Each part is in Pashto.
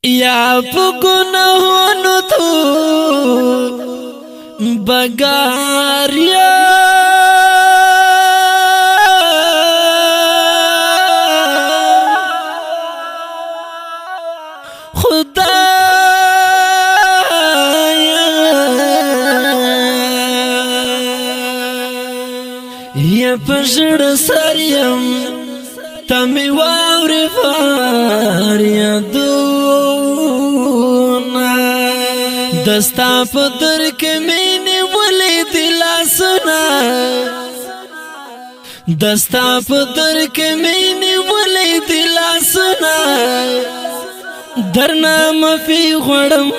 یا په گناهونو تو بگار یا یا پشڑ سریم تمی واوری فاریادونا دستا پتر کے مینی ولی دلا سنا دستا پتر کے مینی ولی دلا سنا درنا مفی غړم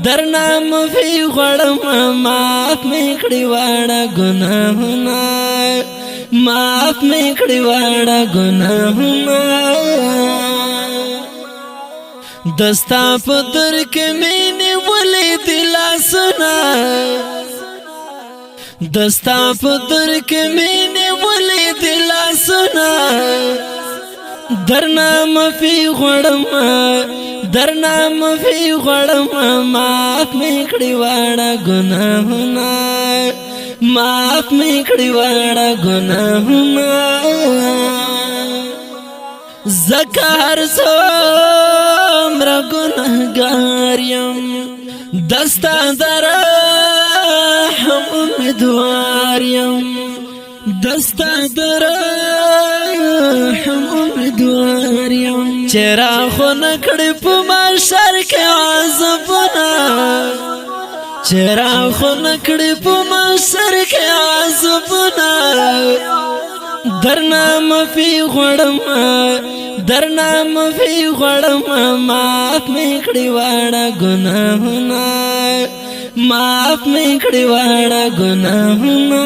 درنا مفی غړم معاف میکړی واړه ګناهونه معاف میکړی واړه ګناهونه دستا پتر کې مینه ولې دلا سنا دستا پتر کې مینه ولې دلا سنا درنا مفی غړم درنا مفی غړم معاف میکړی واړه ګناهونه معاف میکړی واړه ګناهونه زکار څومره ګناهګار یم دستا درحم امیدوار یم دستا درحم امیدوار یم چرا خو نکړې په محشر کې عذابونه چرا خو نکړې په محشر کې عذابونه درنا مفی غړم درنا مفی غړم معاف میکړی واړه ګناهونه معاف میکړی واړه ګناهونه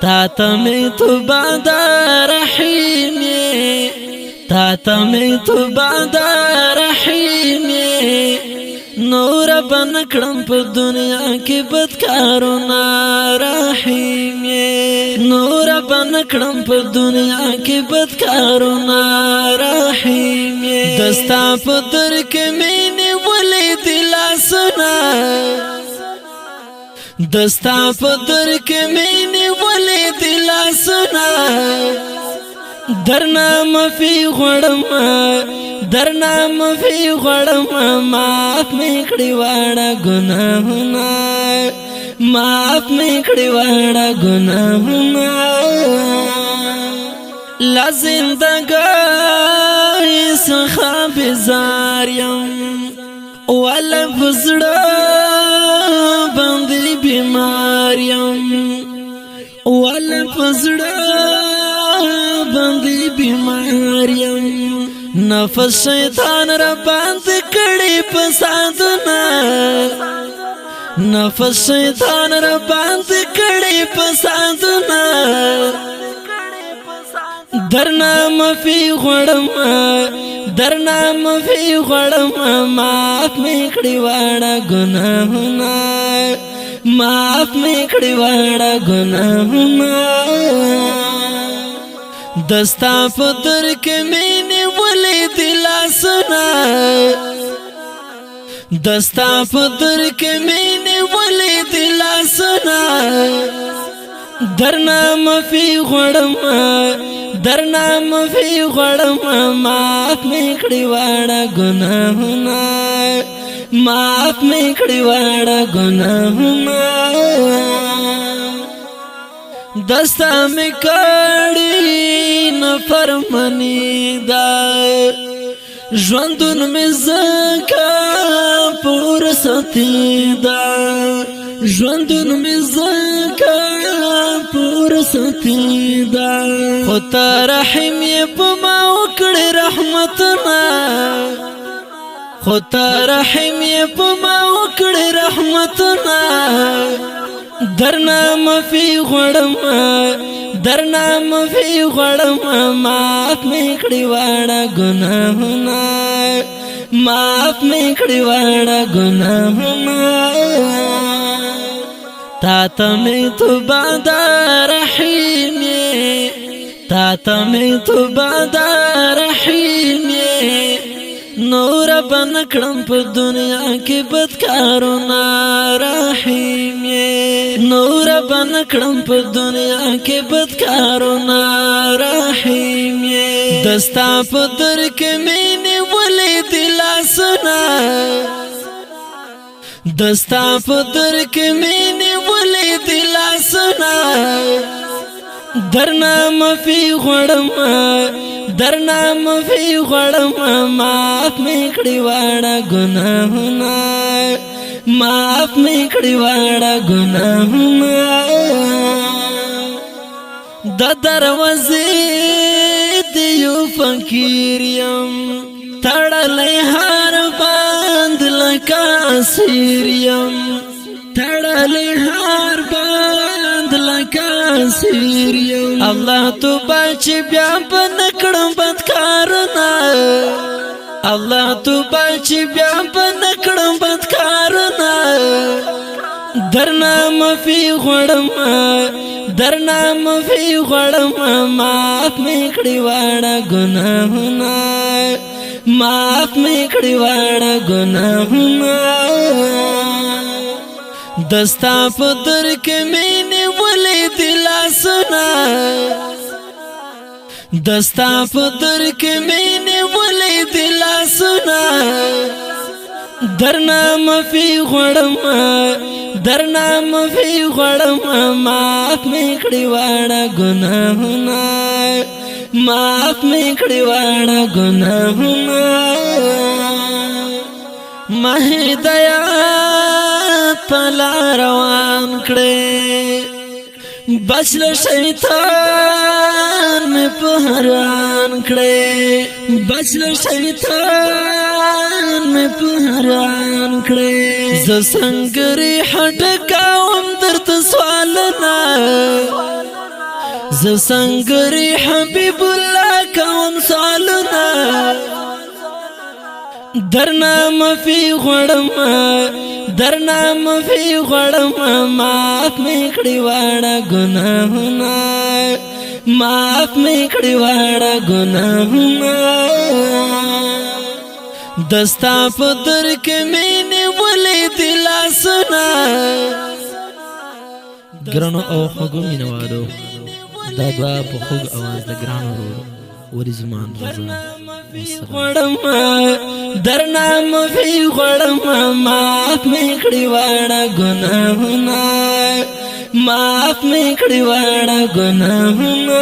تا ته می توبه د رحیم تا ته می توبه د رحیم نور بن کړم په دنیا کې بدکارونه رحیم نور بن کړم په دنیا کې بدکارونه رحیم دستا په در کې مینه ولې دلا سنا دستا په در کې مینه ولې دلا سنا درنا مفی غړم درنا مفی غړم معاف میکړی واړه ګناهونه معاف میکړی واړه ګناهونه لا زندګۍ څخه بیزار یم ولا فزړه باندې بیمار یم ولا فزړه باندې بیمار یم نفس شیطان را باندې کړي پسادونه نفس شیطان را باندې کړي پسادونه درنا مفی غړم درنا مفی غړم معاف میکړی واړه ګناهونه معاف میکړی واړه ګناهونه دستا پتر کې مینه ولې دلا سنا دستا پتر کې مینه ولې دلا سنا درنا مفی غړم درنا مفی غړم معاف میکړی واړه ګناهونه معاف میکړی واړه ګناهونه دستا می کړي نفرمانی دا ژوندون می زکا پور ستی دا ژوندون می زکا پور ستی دا خود رحم یې په ما وکړي رحمتنا خود رحم یې په ما وکړي رحمتنا درنا مفی غړم درنا مفی غړم معاف میکړی واړه ګناهونه معاف میکړی واړه ګناهونه تا ته می توبه د رحیم تا ته می توبه د رحیم بنکړم په دنیا کې بدکارونه رحیم یې نور بنکړم په دنیا کې بدکارونه رحیم یې دستا په در کې مینې ولې دلاسونه دستا په در کې مینې ولې دلاسونه درنا مفي غړم درنا مفي غړم معاف مې کړی واړه ګناهونه معاف مې کړی واړه ګناهونه د دروازې دیو فقیر یم تړلې هر بند لکه اسیر یم تړلې هر بند لکه اسیر یم الله تو بچ بیا بنکړم بدکارونه الله تو بچ بیا بنکړم بدکارونه درنا مفي غړم درنا مفي غړم معاف مې کړی واړه ګناهونه معاف مې کړی واړه ګناهونه دستا په در کې مینې ولې دلاسونه دستا په در کې مینې ولې دلاسونه درنا مفي غړم درنا مفي غړم معاف مې کړی واړه ګناهونه معاف مې کړی واړه ګناهونه مهدایات پلا روان کړې بچل شیطان مې په حیران کړې بچل شیطان مې په حیران کړې ز څنګه هټکاوم درته سوالونه ز څنګه حبیب الله کوم سوالونه درنا مفي غړم درنا مفي غړم معاف مې کړی واړه ګناهونه معاف مې کړی واړه ګناهونه دستا په در کې مینې ولې دلاسونه ګرانو او خوږو مینوالو دا دعا په خوږ اواز د ګرانو ورزمان رضا غړم درنا مفي غړم معاف مې کړی واړه ګناهونه معاف مې کړی واړه ګناهونه